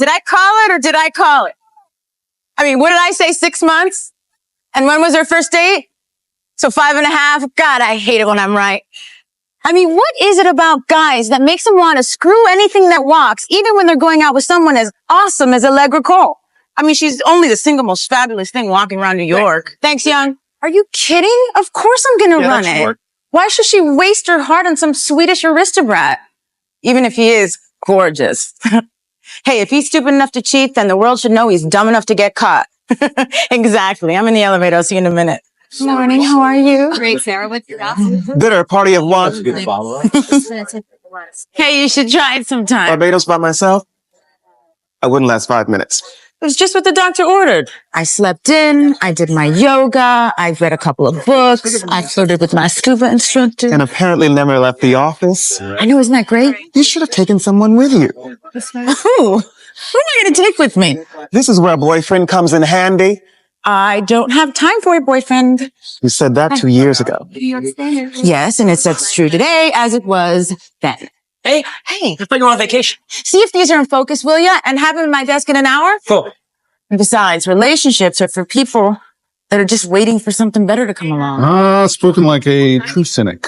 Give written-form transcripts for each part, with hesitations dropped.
Did I call it or did I call it? I mean, what did I say, 6 months? And when was our first date? So 5.5. God, I hate it when I'm right. I mean, what is it about guys that makes them want to screw anything that walks, even when they're going out with someone as awesome as Allegra Cole? I mean, she's only the single most fabulous thing walking around New York. Thanks, Young. Are you kidding? Of course I'm going to run it. Work. Why should she waste her heart on some Swedish aristocrat? Even if he is gorgeous. Hey, if he's stupid enough to cheat, then the world should know he's dumb enough to get caught. Exactly. I'm in the elevator. I'll see you in a minute. Morning. How are you? Great, Sarah. What's your Dinner, party of one. Hey, you should try it sometime. Barbados by myself? I wouldn't last 5 minutes. It was just what the doctor ordered. I slept in, I did my yoga, I read a couple of books, I flirted with my scuba instructor. And apparently never left the office. I know, isn't that great? You should have taken someone with you. Who? Who am I going to take with me? This is where a boyfriend comes in handy. I don't have time for a boyfriend. You said that 2 years ago. Yes, and it's as true today as it was then. Hey, I thought you were on vacation. See if these are in focus, will ya? And have them in my desk in an hour? Cool. And besides, relationships are for people that are just waiting for something better to come along. Spoken like a true cynic.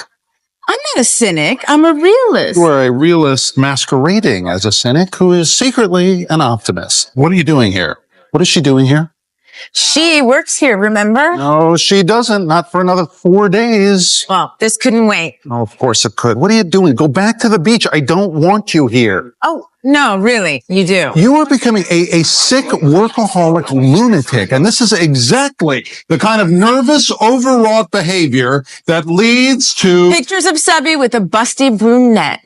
I'm not a cynic. I'm a realist. You are a realist masquerading as a cynic who is secretly an optimist. What are you doing here? What is she doing here? She works here, remember? No, she doesn't. Not for another 4 days. Well, this couldn't wait. Oh, of course it could. What are you doing? Go back to the beach. I don't want you here. Oh, no, really, you do. You are becoming a sick workaholic lunatic. And this is exactly the kind of nervous, overwrought behavior that leads to Pictures of Subby with a busty brunette.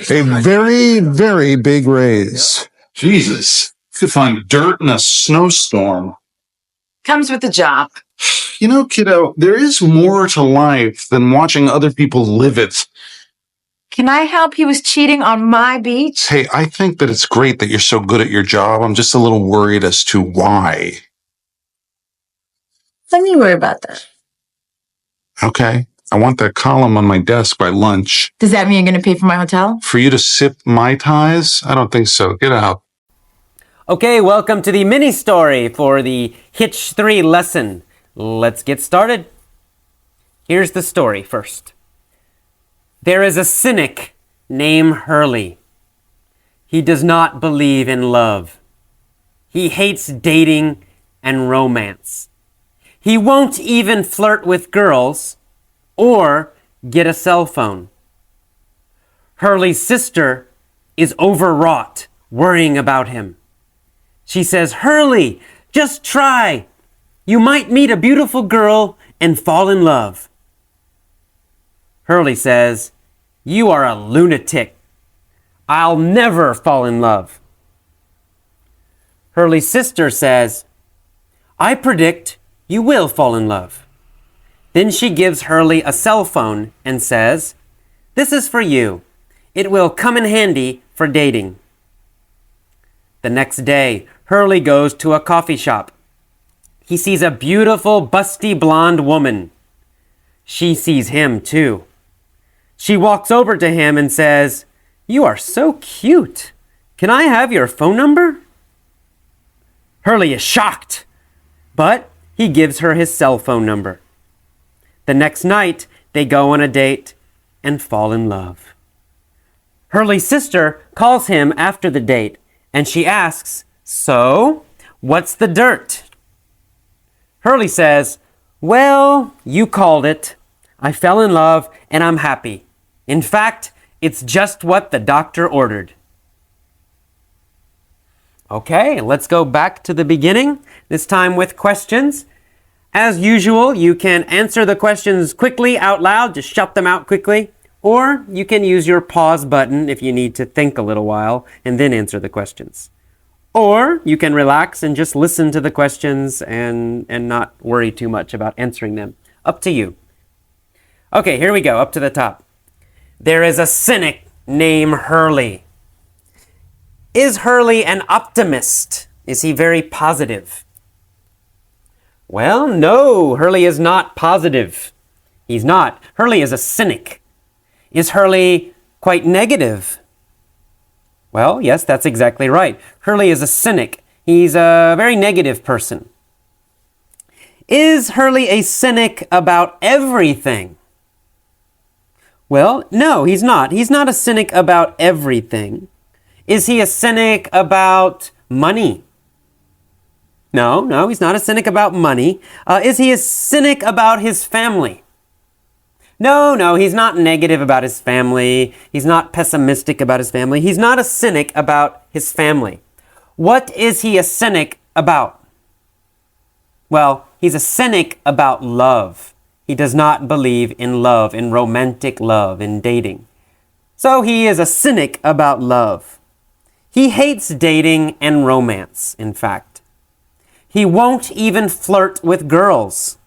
a very, very big raise. Jesus. You could find dirt in a snowstorm. Comes with the job. You know, kiddo, there is more to life than watching other people live it. Can I help? He was cheating on my beach. Hey, I think that it's great that you're so good at your job. I'm just a little worried as to why. Let me worry about that. Okay. I want that column on my desk by lunch. Does that mean you're going to pay for my hotel? For you to sip Mai Tais? I don't think so. Get out. Okay, welcome to the mini story for the Hitch 3 lesson. Let's get started. Here's the story first. There is a cynic named Hurley. He does not believe in love. He hates dating and romance. He won't even flirt with girls or get a cell phone. Hurley's sister is overwrought, worrying about him. She says, "Hurley, just try. You might meet a beautiful girl and fall in love." Hurley says, "You are a lunatic. I'll never fall in love." Hurley's sister says, "I predict you will fall in love." Then she gives Hurley a cell phone and says, "This is for you. It will come in handy for dating." The next day, Hurley goes to a coffee shop. He sees a beautiful, busty blonde woman. She sees him too. She walks over to him and says, "You are so cute. Can I have your phone number?" Hurley is shocked, but he gives her his cell phone number. The next night, they go on a date and fall in love. Hurley's sister calls him after the date, and she asks, "So, what's the dirt?" Hurley says, "Well, you called it. I fell in love and I'm happy. In fact, it's just what the doctor ordered." Okay, let's go back to the beginning, this time with questions. As usual, you can answer the questions quickly out loud, just shout them out quickly, or you can use your pause button if you need to think a little while and then answer the questions. Or you can relax and just listen to the questions and not worry too much about answering them. Up to you. Okay, here we go, up to the top. There is a cynic named Hurley. Is Hurley an optimist? Is he very positive? Well, no, Hurley is not positive. He's not. Hurley is a cynic. Is Hurley quite negative? Well, yes, that's exactly right. Hurley is a cynic. He's a very negative person. Is Hurley a cynic about everything? Well, no, he's not. He's not a cynic about everything. Is he a cynic about money? No, he's not a cynic about money. Is he a cynic about his family? No, he's not negative about his family. He's not pessimistic about his family. He's not a cynic about his family. What is he a cynic about? Well, he's a cynic about love. He does not believe in love, in romantic love, in dating. So he is a cynic about love. He hates dating and romance, in fact. He won't even flirt with girls.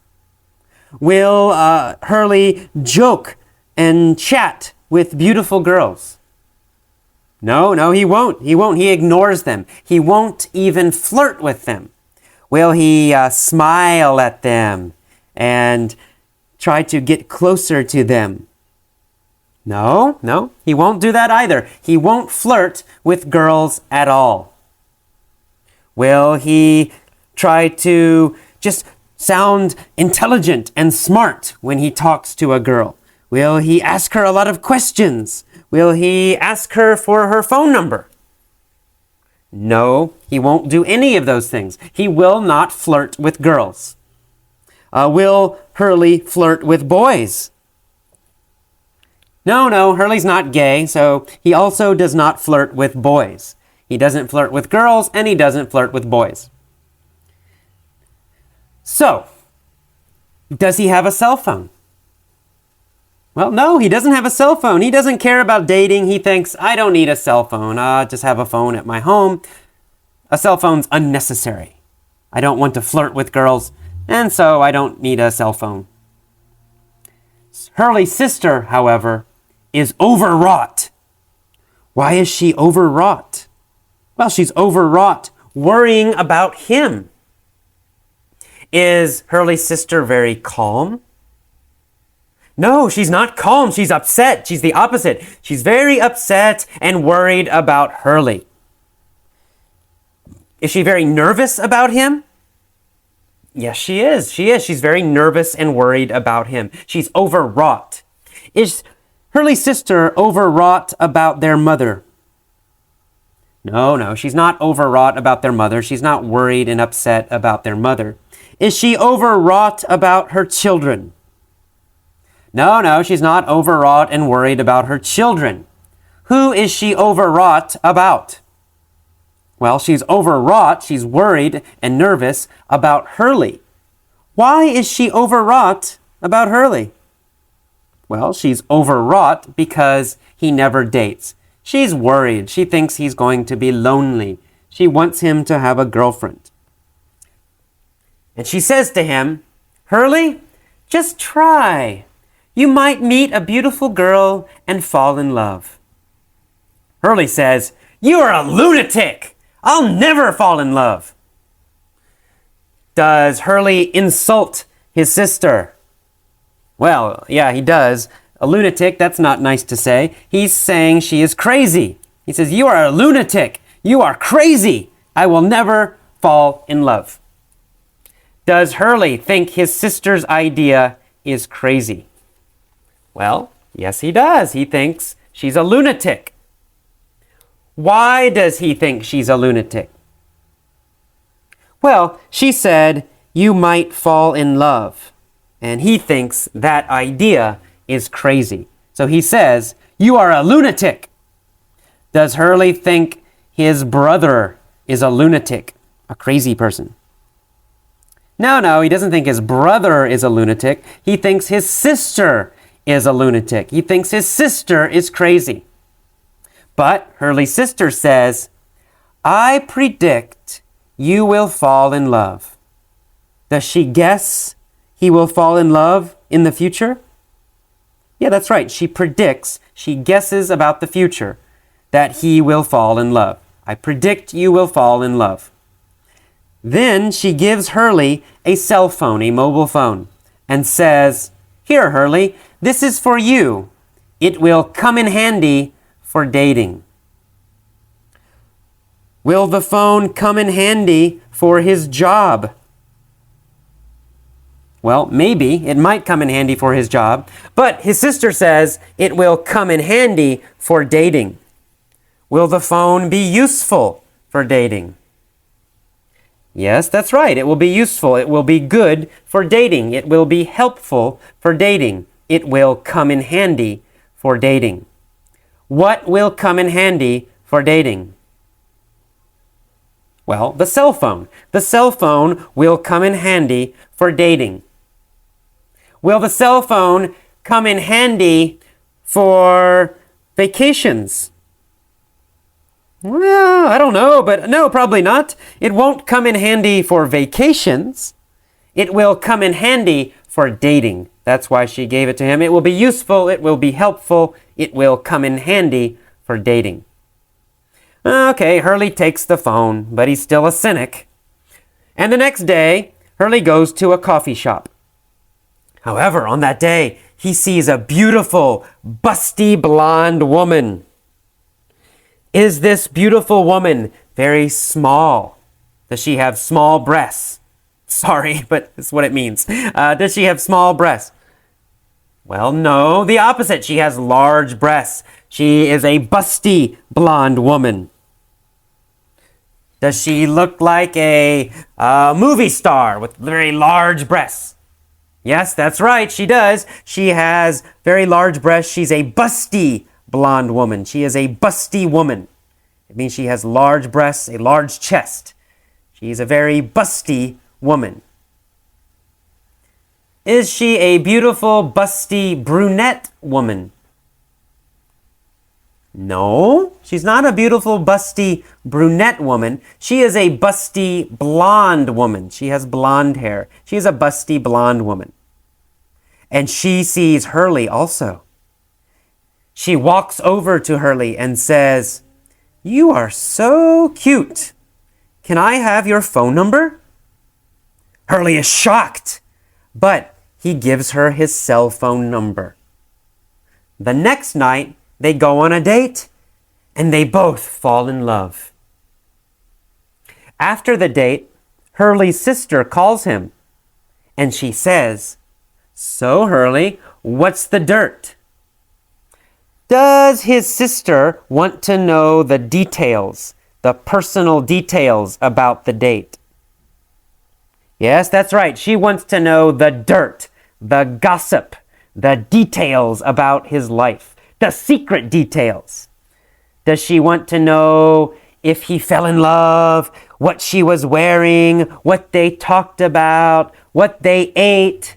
Will Hurley joke and chat with beautiful girls? No, he won't. He ignores them. He won't even flirt with them. Will he smile at them and try to get closer to them? No, he won't do that either. He won't flirt with girls at all. Will he try to just sound intelligent and smart when he talks to a girl? Will he ask her a lot of questions? Will he ask her for her phone number? No, he won't do any of those things. He will not flirt with girls. Will Hurley flirt with boys? No, Hurley's not gay, so he also does not flirt with boys. He doesn't flirt with girls, and he doesn't flirt with boys. So, does he have a cell phone? Well, no, he doesn't have a cell phone. He doesn't care about dating. He thinks, I don't need a cell phone. I just have a phone at my home. A cell phone's unnecessary. I don't want to flirt with girls, and so I don't need a cell phone. Hurley's sister, however, is overwrought. Why is she overwrought? Well, she's overwrought worrying about him. Is Hurley's sister very calm? No, she's not calm. She's upset. She's the opposite. She's very upset and worried about Hurley. Is she very nervous about him? Yes, she is. She's very nervous and worried about him. She's overwrought. Is Hurley's sister overwrought about their mother? No, she's not overwrought about their mother. She's not worried and upset about their mother. Is she overwrought about her children? No, she's not overwrought and worried about her children. Who is she overwrought about? Well, she's overwrought, she's worried and nervous about Hurley. Why is she overwrought about Hurley? Well, she's overwrought because he never dates. She's worried. She thinks he's going to be lonely. She wants him to have a girlfriend. And she says to him, Hurley, just try. You might meet a beautiful girl and fall in love. Hurley says, You are a lunatic. I'll never fall in love. Does Hurley insult his sister? Well, yeah, he does. A lunatic, that's not nice to say. He's saying she is crazy. He says, You are a lunatic. You are crazy. I will never fall in love. Does Hurley think his sister's idea is crazy? Well, yes, he does. He thinks she's a lunatic. Why does he think she's a lunatic? Well, she said, You might fall in love. And he thinks that idea is crazy. So he says, You are a lunatic. Does Hurley think his brother is a lunatic, a crazy person? No, he doesn't think his brother is a lunatic. He thinks his sister is a lunatic. He thinks his sister is crazy. But Hurley's sister says, I predict you will fall in love. Does she guess he will fall in love in the future? Yeah, that's right. She predicts, she guesses about the future that he will fall in love. I predict you will fall in love. Then she gives Hurley a cell phone, a mobile phone, and says, Here, Hurley, this is for you. It will come in handy for dating. Will the phone come in handy for his job? Well, maybe it might come in handy for his job, but his sister says it will come in handy for dating. Will the phone be useful for dating? Yes, that's right. It will be useful. It will be good for dating. It will be helpful for dating. It will come in handy for dating. What will come in handy for dating? Well, the cell phone. The cell phone will come in handy for dating. Will the cell phone come in handy for vacations? Well, I don't know, but no, probably not. It won't come in handy for vacations. It will come in handy for dating. That's why she gave it to him. It will be useful. It will be helpful. It will come in handy for dating. Okay, Hurley takes the phone, but he's still a cynic. And the next day, Hurley goes to a coffee shop. However, on that day, he sees a beautiful, busty blonde woman. Is this beautiful woman very small? Does she have small breasts? Sorry, but that's what it means. Does she have small breasts? Well, no, the opposite. She has large breasts. She is a busty blonde woman. Does she look like a movie star with very large breasts? Yes, that's right, she does. She has very large breasts. She's a busty blonde woman. She is a busty woman. It means she has large breasts, a large chest. She's a very busty woman. Is she a beautiful, busty brunette woman? No, she's not a beautiful, busty brunette woman. She is a busty blonde woman. She has blonde hair. She is a busty blonde woman. And she sees Hurley also. She walks over to Hurley and says, "You are so cute. Can I have your phone number?" Hurley is shocked, but he gives her his cell phone number. The next night, they go on a date, and they both fall in love. After the date, Hurley's sister calls him, and she says, "So, Hurley, what's the dirt?" Does his sister want to know the details, the personal details about the date? Yes, that's right. She wants to know the dirt, the gossip, the details about his life, the secret details. Does she want to know if he fell in love, what she was wearing, what they talked about, what they ate?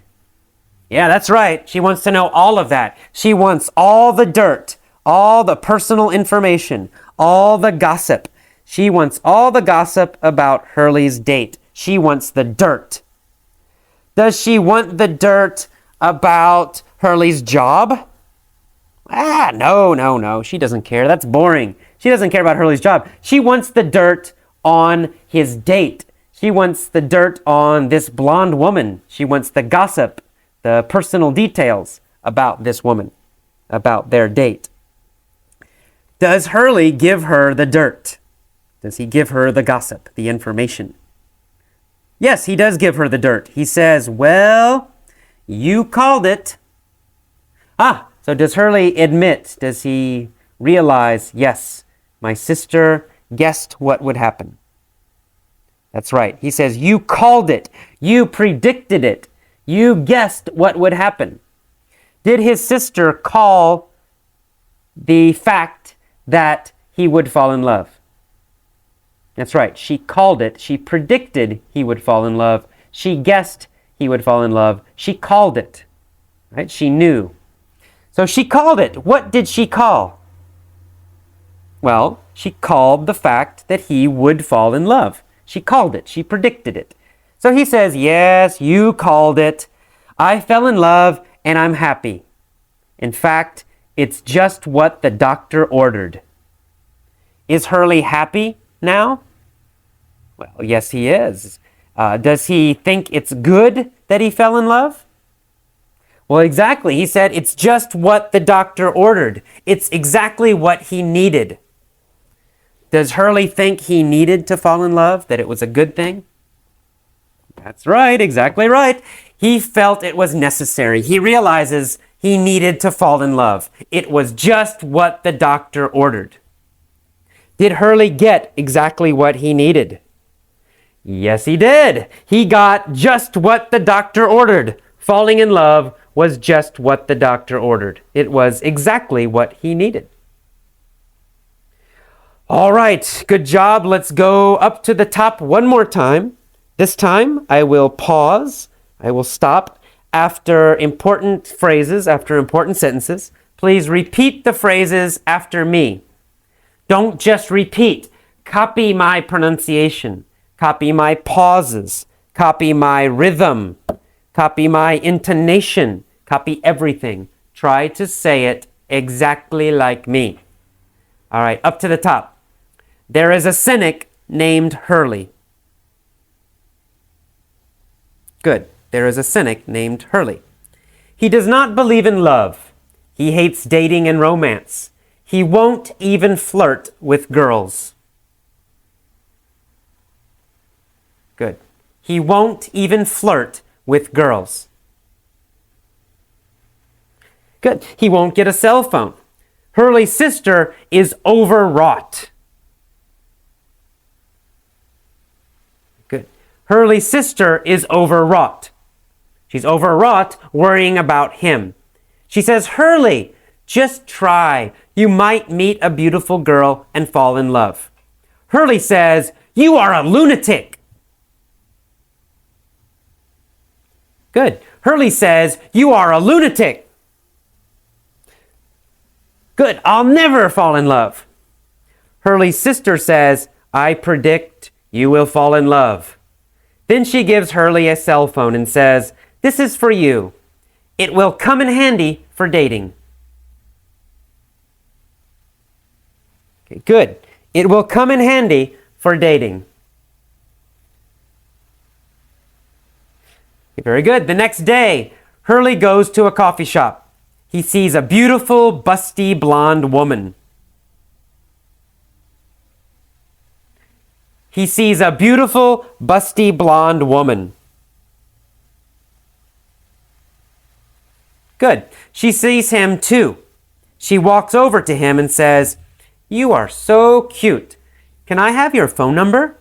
Yeah, that's right. She wants to know all of that. She wants all the dirt, all the personal information, all the gossip. She wants all the gossip about Hurley's date. She wants the dirt. Does she want the dirt about Hurley's job? No. She doesn't care. That's boring. She doesn't care about Hurley's job. She wants the dirt on his date. She wants the dirt on this blonde woman. She wants the gossip, the personal details about this woman, about their date. Does Hurley give her the dirt? Does he give her the gossip, the information? Yes, he does give her the dirt. He says, "Well, you called it." So does Hurley admit, does he realize, yes, my sister guessed what would happen? That's right. He says, "You called it. You predicted it. You guessed what would happen." Did his sister call the fact that he would fall in love? That's right. She called it. She predicted he would fall in love. She guessed he would fall in love. She called it. Right? She knew. So she called it. What did she call? Well, she called the fact that he would fall in love. She called it. She predicted it. So he says, "Yes, you called it. I fell in love and I'm happy. In fact, it's just what the doctor ordered." Is Hurley happy now? Well, yes, he is. Does he think it's good that he fell in love? Well, exactly. He said it's just what the doctor ordered. It's exactly what he needed. Does Hurley think he needed to fall in love? That it was a good thing? That's right, exactly right. He felt it was necessary. He realizes he needed to fall in love. It was just what the doctor ordered. Did Hurley get exactly what he needed? Yes, he did. He got just what the doctor ordered. Falling in love was just what the doctor ordered. It was exactly what he needed. All right, good job. Let's go up to the top one more time. This time, I will pause. I will stop after important phrases, after important sentences. Please repeat the phrases after me. Don't just repeat. Copy my pronunciation. Copy my pauses. Copy my rhythm. Copy my intonation. Copy everything. Try to say it exactly like me. All right, up to the top. There is a cynic named Hurley. Good. There is a cynic named Hurley. He does not believe in love. He hates dating and romance. He won't even flirt with girls. Good. He won't even flirt with girls. Good. He won't get a cell phone. Hurley's sister is overwrought. Good. Hurley's sister is overwrought. She's overwrought worrying about him. She says, Hurley, just try. You might meet a beautiful girl and fall in love. Hurley says, you are a lunatic. Good. Hurley says, you are a lunatic. Good. I'll never fall in love. Hurley's sister says, I predict you will fall in love. Then she gives Hurley a cell phone and says, this is for you. It will come in handy for dating. Okay, good. It will come in handy for dating. Okay, very good. The next day, Hurley goes to a coffee shop. He sees a beautiful, busty, blonde woman. He sees a beautiful, busty, blonde woman. Good. She sees him too. She walks over to him and says, you are so cute. Can I have your phone number?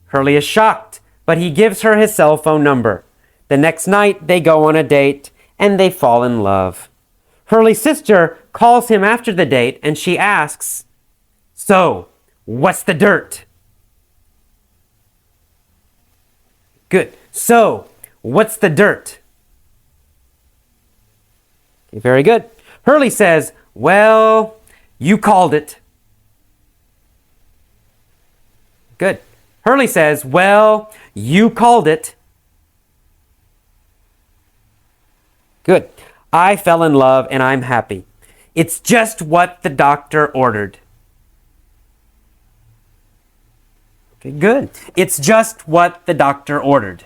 Hurley is shocked, but he gives her his cell phone number. The next night, they go on a date, and they fall in love. Hurley's sister calls him after the date, and she asks, so, what's the dirt? Good. So, what's the dirt? Okay, very good. Hurley says, well, you called it. Good. Hurley says, well, you called it. Good. I fell in love and I'm happy. It's just what the doctor ordered. Okay, good. It's just what the doctor ordered.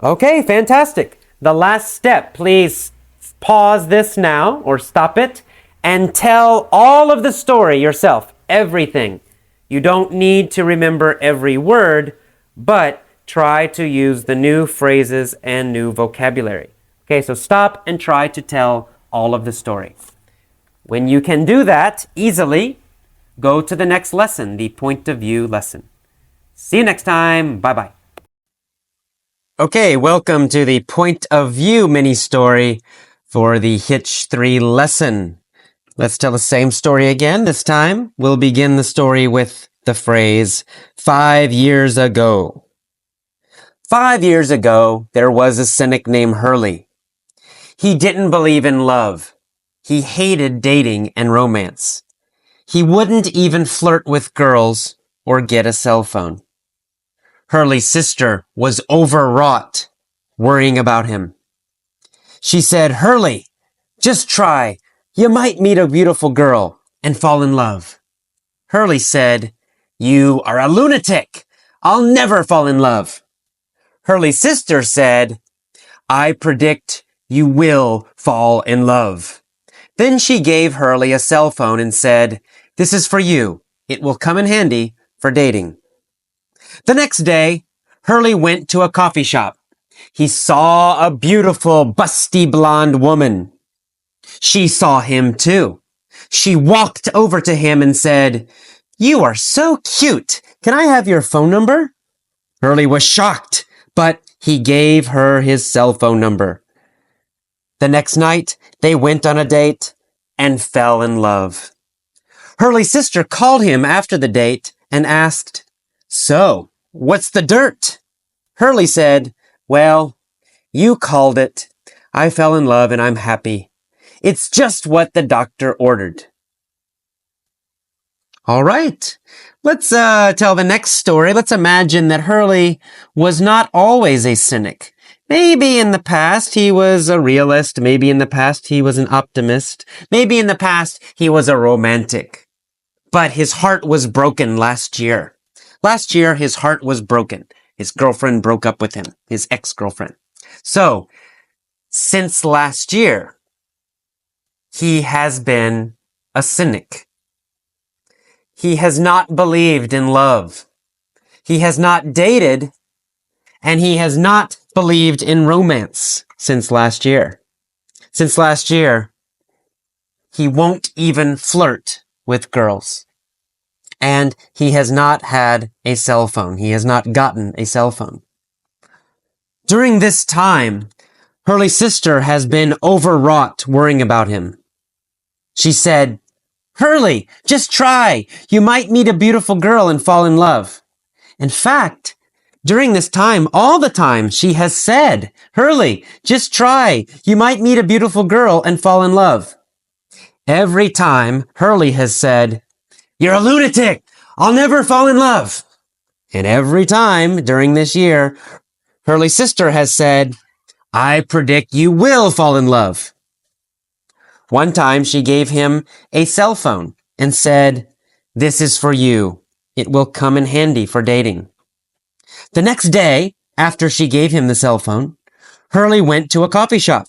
Okay, fantastic. The last step, please pause this now or stop it and tell all of the story yourself, everything. You don't need to remember every word, but try to use the new phrases and new vocabulary. Okay, so stop and try to tell all of the story. When you can do that easily, go to the next lesson, the point of view lesson. See you next time. Bye-bye. Okay, welcome to the point of view mini story for the Hitch 3 lesson. Let's tell the same story again. This time, we'll begin the story with the phrase, 5 years ago. 5 years ago, there was a cynic named Hurley. He didn't believe in love. He hated dating and romance. He wouldn't even flirt with girls or get a cell phone. Hurley's sister was overwrought, worrying about him. She said, Hurley, just try. You might meet a beautiful girl and fall in love. Hurley said, you are a lunatic. I'll never fall in love. Hurley's sister said, I predict you will fall in love. Then she gave Hurley a cell phone and said, "This is for you. It will come in handy for dating." The next day, Hurley went to a coffee shop. He saw a beautiful, busty blonde woman. She saw him too. She walked over to him and said, "You are so cute. Can I have your phone number?" Hurley was shocked, but he gave her his cell phone number. The next night, they went on a date and fell in love. Hurley's sister called him after the date and asked, "So, what's the dirt?" Hurley said, "Well, you called it. I fell in love and I'm happy. It's just what the doctor ordered." All right, let's tell the next story. Let's imagine that Hurley was not always a cynic. Maybe in the past he was a realist. Maybe in the past he was an optimist. Maybe in the past he was a romantic. But his heart was broken last year. Last year, his heart was broken. His girlfriend broke up with him, his ex-girlfriend. So, since last year, he has been a cynic. He has not believed in love. He has not dated, and he has not believed in romance since last year. Since last year, he won't even flirt with girls. And he has not had a cell phone. He has not gotten a cell phone. During this time, Hurley's sister has been overwrought worrying about him. She said, "Hurley, just try. You might meet a beautiful girl and fall in love." In fact, during this time, all the time, she has said, "Hurley, just try. You might meet a beautiful girl and fall in love." Every time, Hurley has said, "You're a lunatic. I'll never fall in love." And every time during this year, Hurley's sister has said, "I predict you will fall in love." One time she gave him a cell phone and said, "This is for you. It will come in handy for dating." The next day, after she gave him the cell phone, Hurley went to a coffee shop.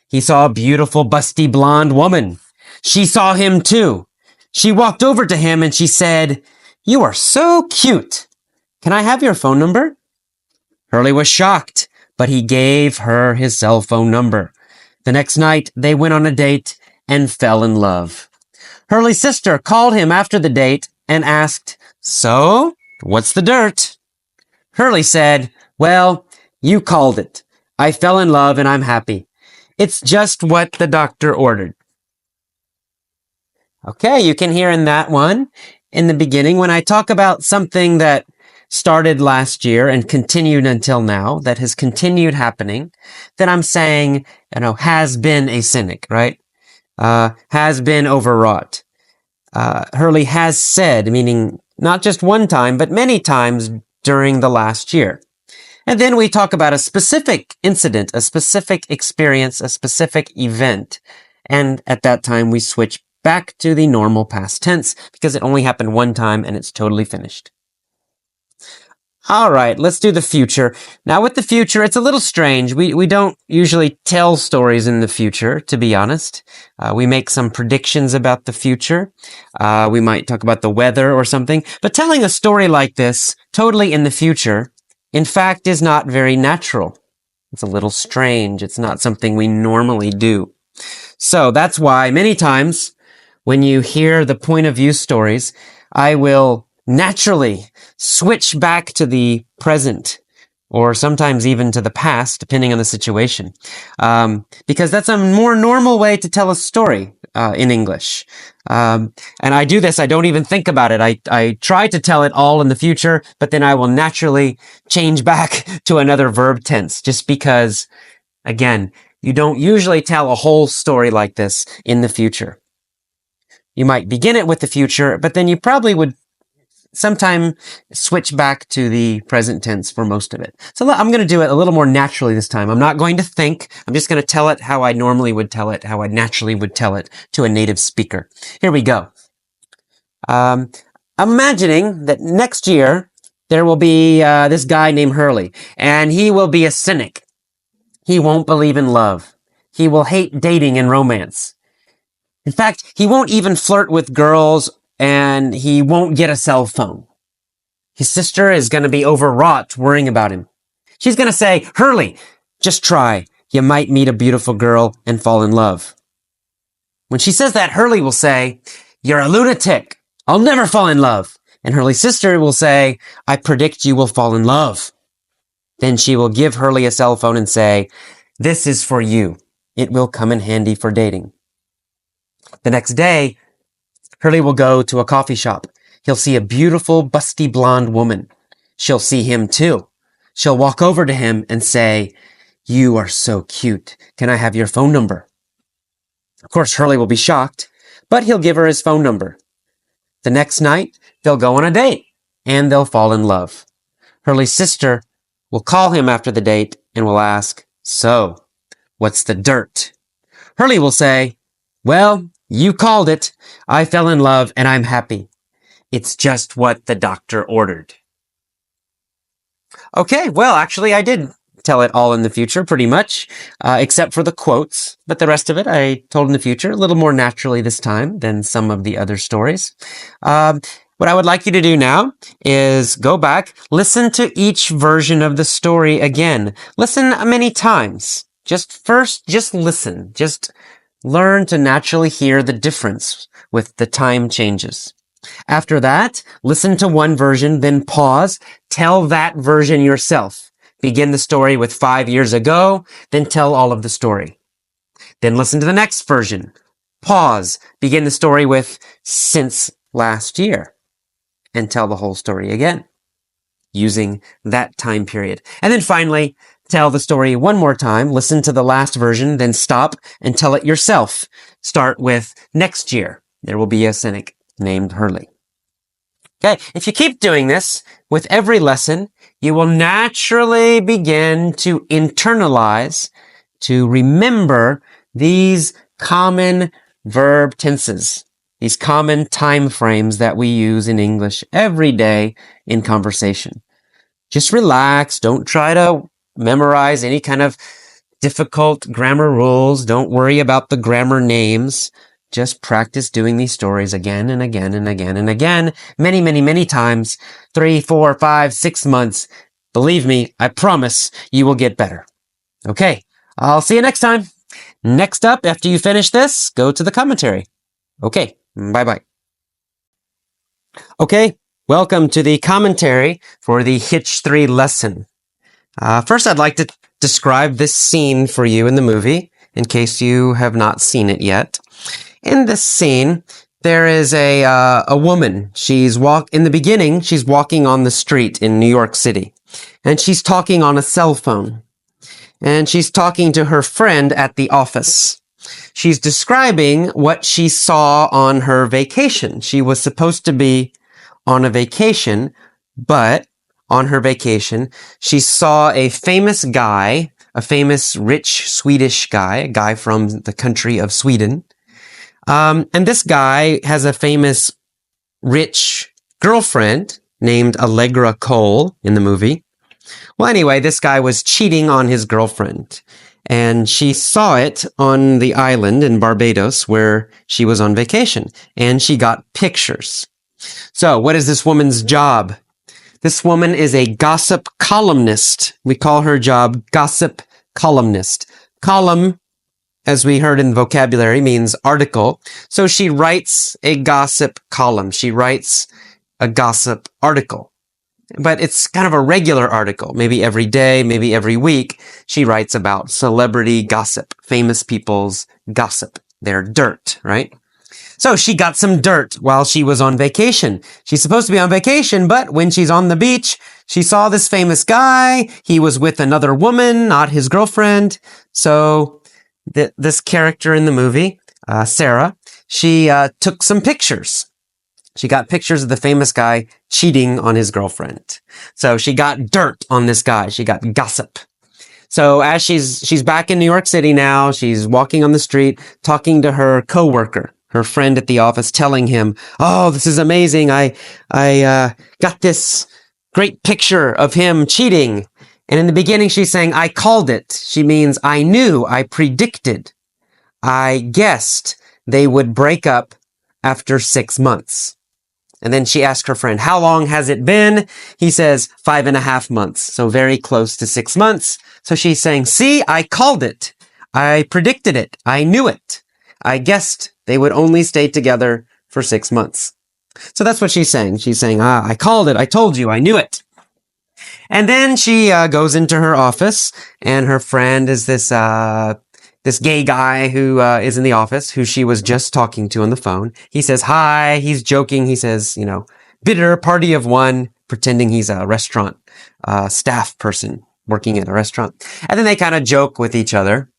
He saw a beautiful, busty blonde woman. She saw him too. She walked over to him and she said, "You are so cute. Can I have your phone number?" Hurley was shocked, but he gave her his cell phone number. The next night, they went on a date and fell in love. Hurley's sister called him after the date and asked, "So, what's the dirt?" Hurley said, "Well, you called it. I fell in love and I'm happy. It's just what the doctor ordered." Okay, you can hear in that one, in the beginning, when I talk about something that started last year and continued until now, that has continued happening, then I'm saying, has been a cynic, right? Has been overwrought. Hurley has said, meaning not just one time, but many times during the last year. And then we talk about a specific incident, a specific experience, a specific event. And at that time, we switch back to the normal past tense because it only happened one time and it's totally finished. All right, let's do the future. Now with the future, it's a little strange. We don't usually tell stories in the future, to be honest. We make some predictions about the future. We might talk about the weather or something. But telling a story like this, totally in the future, in fact, is not very natural. It's a little strange. It's not something we normally do. So that's why many times when you hear the point of view stories, I will naturally switch back to the present or sometimes even to the past, depending on the situation. Because that's a more normal way to tell a story in English. And I do this, I don't even think about it. I try to tell it all in the future, but then I will naturally change back to another verb tense just because, again, you don't usually tell a whole story like this in the future. You might begin it with the future, but then you probably would sometime switch back to the present tense for most of it. So I'm going to do it a little more naturally this time. I'm not going to think. I'm just going to tell it how I normally would tell it, how I naturally would tell it to a native speaker. Here we go. I'm imagining that next year there will be this guy named Hurley, and he will be a cynic. He won't believe in love. He will hate dating and romance. In fact, he won't even flirt with girls, and he won't get a cell phone. His sister is going to be overwrought worrying about him. She's going to say, Hurley, just try. You might meet a beautiful girl and fall in love. When she says that, Hurley will say, You're a lunatic. I'll never fall in love. And Hurley's sister will say, I predict you will fall in love. Then she will give Hurley a cell phone and say, This is for you. It will come in handy for dating. The next day, Hurley will go to a coffee shop. He'll see a beautiful, busty blonde woman. She'll see him too. She'll walk over to him and say, You are so cute. Can I have your phone number? Of course, Hurley will be shocked, but he'll give her his phone number. The next night, they'll go on a date, and they'll fall in love. Hurley's sister will call him after the date and will ask, So, what's the dirt? Hurley will say, Well, you called it. I fell in love and I'm happy. It's just what the doctor ordered. Okay, well, actually, I did tell it all in the future, pretty much, except for the quotes. But the rest of it I told in the future, a little more naturally this time than some of the other stories. What I would like you to do now is go back, listen to each version of the story again. Listen many times. Just listen. Just learn to naturally hear the difference with the time changes. After that, listen to one version, then pause, tell that version yourself. Begin the story with 5 years ago, then tell all of the story. Then listen to the next version. Pause, begin the story with since last year, and tell the whole story again, using that time period. And then finally, tell the story one more time, listen to the last version, then stop and tell it yourself. Start with next year. There will be a cynic named Hurley. Okay, if you keep doing this with every lesson, you will naturally begin to internalize, to remember these common verb tenses, these common time frames that we use in English every day in conversation. Just relax. Don't try to memorize any kind of difficult grammar rules. Don't worry about the grammar names. Just practice doing these stories again and again and again and again, many, many, many times, 3, 4, 5, 6 months. Believe me, I promise you will get better. Okay, I'll see you next time. Next up, after you finish this, go to the commentary. Okay, bye-bye. Okay, welcome to the commentary for the Hitch 3 lesson. First, I'd like to describe this scene for you in the movie, in case you have not seen it yet. In this scene, there is a woman. In the beginning, she's walking on the street in New York City, and she's talking on a cell phone, and she's talking to her friend at the office. She's describing what she saw on her vacation. She was supposed to be on a vacation, but on her vacation, she saw a famous guy, a famous rich Swedish guy, a guy from the country of Sweden. And this guy has a famous rich girlfriend named Allegra Cole in the movie. Well, anyway, this guy was cheating on his girlfriend, and she saw it on the island in Barbados where she was on vacation, and she got pictures. So, what is this woman's job? This woman is a gossip columnist. We call her job gossip columnist. Column, as we heard in vocabulary, means article. So she writes a gossip column. She writes a gossip article. But it's kind of a regular article. Maybe every day, maybe every week, she writes about celebrity gossip, famous people's gossip, their dirt, right? So she got some dirt while she was on vacation. She's supposed to be on vacation, but when she's on the beach, she saw this famous guy. He was with another woman, not his girlfriend. So this character in the movie, Sarah, she took some pictures. She got pictures of the famous guy cheating on his girlfriend. So she got dirt on this guy. She got gossip. So as she's back in New York City now, she's walking on the street, talking to her coworker, her friend at the office, telling him, "Oh, this is amazing. I got this great picture of him cheating." And in the beginning, she's saying, "I called it." She means, I knew, I predicted, I guessed they would break up after 6 months. And then she asked her friend, how long has it been? He says 5.5 months. So very close to 6 months. So she's saying, see, I called it. I predicted it. I knew it. I guessed they would only stay together for 6 months. So that's what she's saying. She's saying, I called it. I told you. I knew it. And then she goes into her office, and her friend is this gay guy who is in the office, who she was just talking to on the phone. He says hi. He's joking. He says, bitter party of one, pretending he's a restaurant staff person working at a restaurant. And then they kind of joke with each other.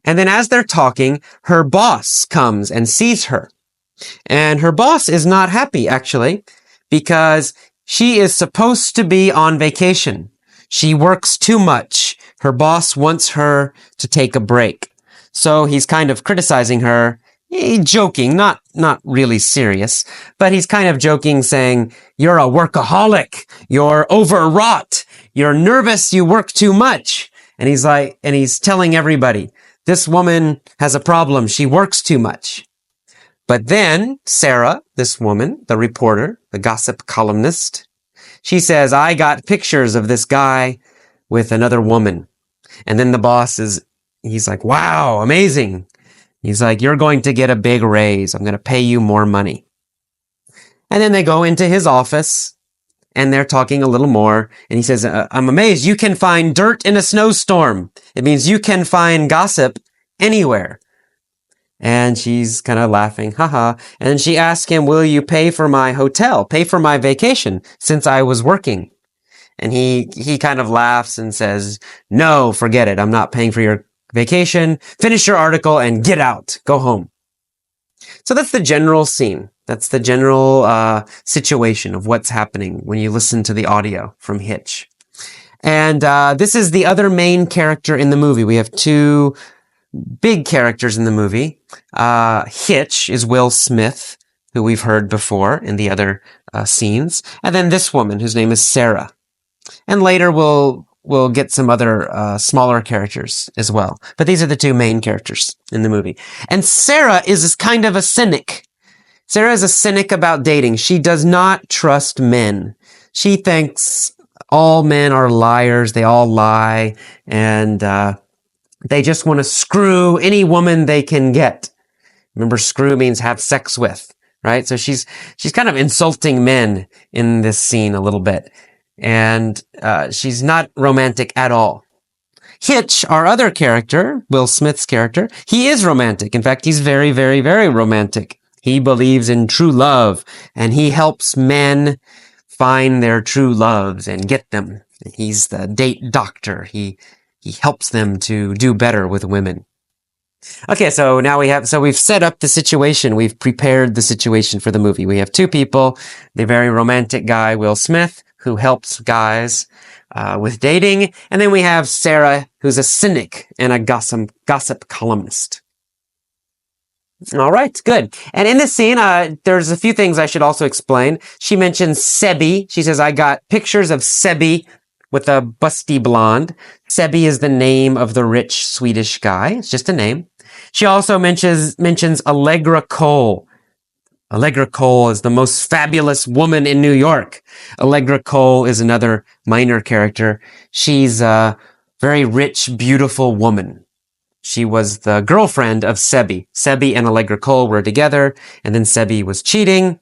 And then as they're talking, her boss comes and sees her. And her boss is not happy, actually, because she is supposed to be on vacation. She works too much. Her boss wants her to take a break. So he's kind of criticizing her, joking, not really serious, but he's kind of joking, saying, you're a workaholic. You're overwrought. You're nervous. You work too much. And he's telling everybody, this woman has a problem. She works too much. But then Sarah, this woman, the reporter, the gossip columnist, she says, I got pictures of this guy with another woman. And then the boss he's like, wow, amazing. He's like, you're going to get a big raise. I'm going to pay you more money. And then they go into his office and they're talking a little more. And he says, I'm amazed. You can find dirt in a snowstorm. It means you can find gossip anywhere. And she's kind of laughing, haha. And then she asks him, will you pay for my hotel, pay for my vacation since I was working? And he kind of laughs and says, no, forget it. I'm not paying for your vacation. Finish your article and get out. Go home. So that's the general scene. That's the general situation of what's happening when you listen to the audio from Hitch. And this is the other main character in the movie. We have two big characters in the movie. Hitch is Will Smith, who we've heard before in the other scenes. And then this woman, whose name is Sarah. And later we'll get some other smaller characters as well. But these are the two main characters in the movie. And Sarah is kind of a cynic. Sarah is a cynic about dating. She does not trust men. She thinks all men are liars. They all lie. And they just want to screw any woman they can get. Remember, screw means have sex with, right? So she's kind of insulting men in this scene a little bit. And she's not romantic at all. Hitch, our other character, Will Smith's character, he is romantic. In fact, he's very, very, very romantic. He believes in true love, and he helps men find their true loves and get them. He's the date doctor. He helps them to do better with women. Okay, so now we've set up the situation. We've prepared the situation for the movie. We have two people, the very romantic guy, Will Smith, who helps guys with dating. And then we have Sarah, who's a cynic and a gossip columnist. All right, good. And in this scene, there's a few things I should also explain. She mentions Sebi. She says, I got pictures of Sebi with a busty blonde. Sebi is the name of the rich Swedish guy. It's just a name. She also mentions Allegra Cole. Allegra Cole is the most fabulous woman in New York. Allegra Cole is another minor character. She's a very rich, beautiful woman. She was the girlfriend of Sebi. Sebi and Allegra Cole were together, and then Sebi was cheating,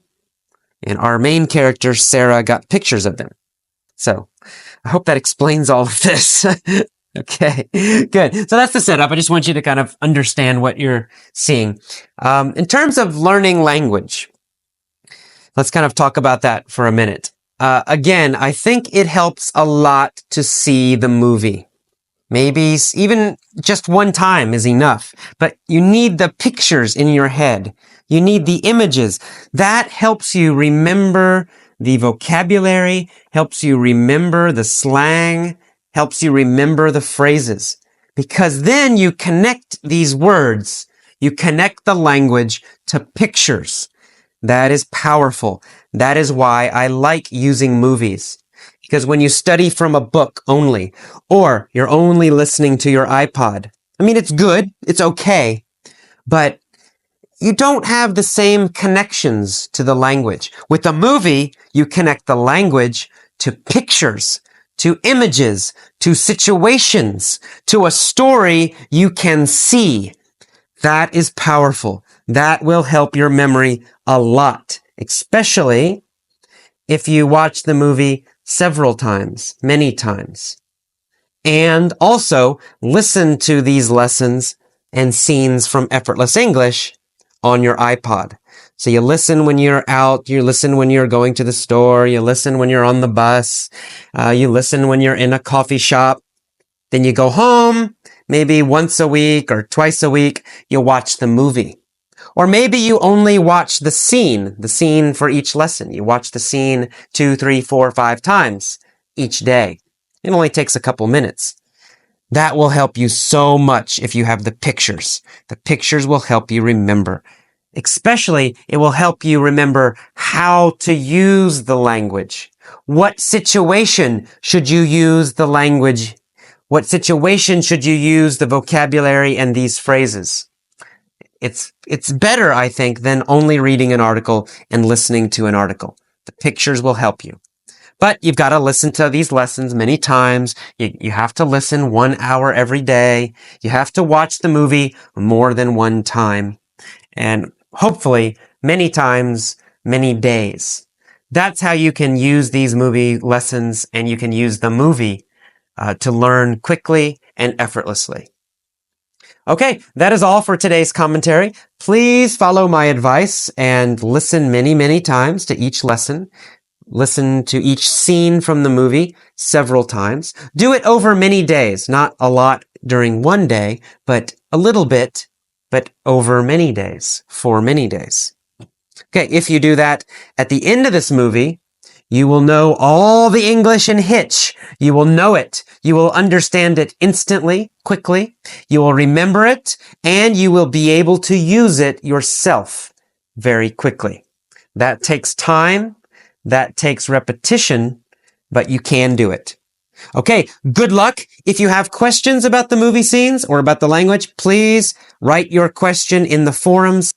and our main character, Sarah, got pictures of them. So, I hope that explains all of this. Okay, good. So that's the setup. I just want you to kind of understand what you're seeing. In terms of learning language, let's kind of talk about that for a minute. Again, I think it helps a lot to see the movie. Maybe even just one time is enough, but you need the pictures in your head. You need the images. That helps you remember the vocabulary, helps you remember the slang, helps you remember the phrases. Because then you connect these words, you connect the language to pictures. That is powerful. That is why I like using movies. Because when you study from a book only, or you're only listening to your iPod, I mean, it's good, it's okay, but you don't have the same connections to the language. With a movie, you connect the language to pictures, to images, to situations, to a story you can see. That is powerful. That will help your memory a lot, especially if you watch the movie several times, many times. And also listen to these lessons and scenes from Effortless English on your iPod. So you listen when you're out, you listen when you're going to the store, you listen when you're on the bus, you listen when you're in a coffee shop. Then you go home, maybe once a week or twice a week, you watch the movie. Or maybe you only watch the scene for each lesson. You watch the scene 2, 3, 4, 5 times each day. It only takes a couple minutes. That will help you so much if you have the pictures. The pictures will help you remember. Especially, it will help you remember how to use the language. What situation should you use the language? What situation should you use the vocabulary and these phrases? It's better, I think, than only reading an article and listening to an article. The pictures will help you. But you've got to listen to these lessons many times. You have to listen 1 hour every day. You have to watch the movie more than one time. And hopefully many times, many days. That's how you can use these movie lessons, and you can use the movie to learn quickly and effortlessly. Okay, that is all for today's commentary. Please follow my advice and listen many, many times to each lesson. Listen to each scene from the movie several times. Do it over many days, not a lot during one day, but a little bit, but over many days, for many days. Okay, if you do that, at the end of this movie, you will know all the English in Hitch. You will know it. You will understand it instantly, quickly. You will remember it, and you will be able to use it yourself very quickly. That takes time. That takes repetition, but you can do it. Okay, good luck. If you have questions about the movie scenes or about the language, please write your question in the forums.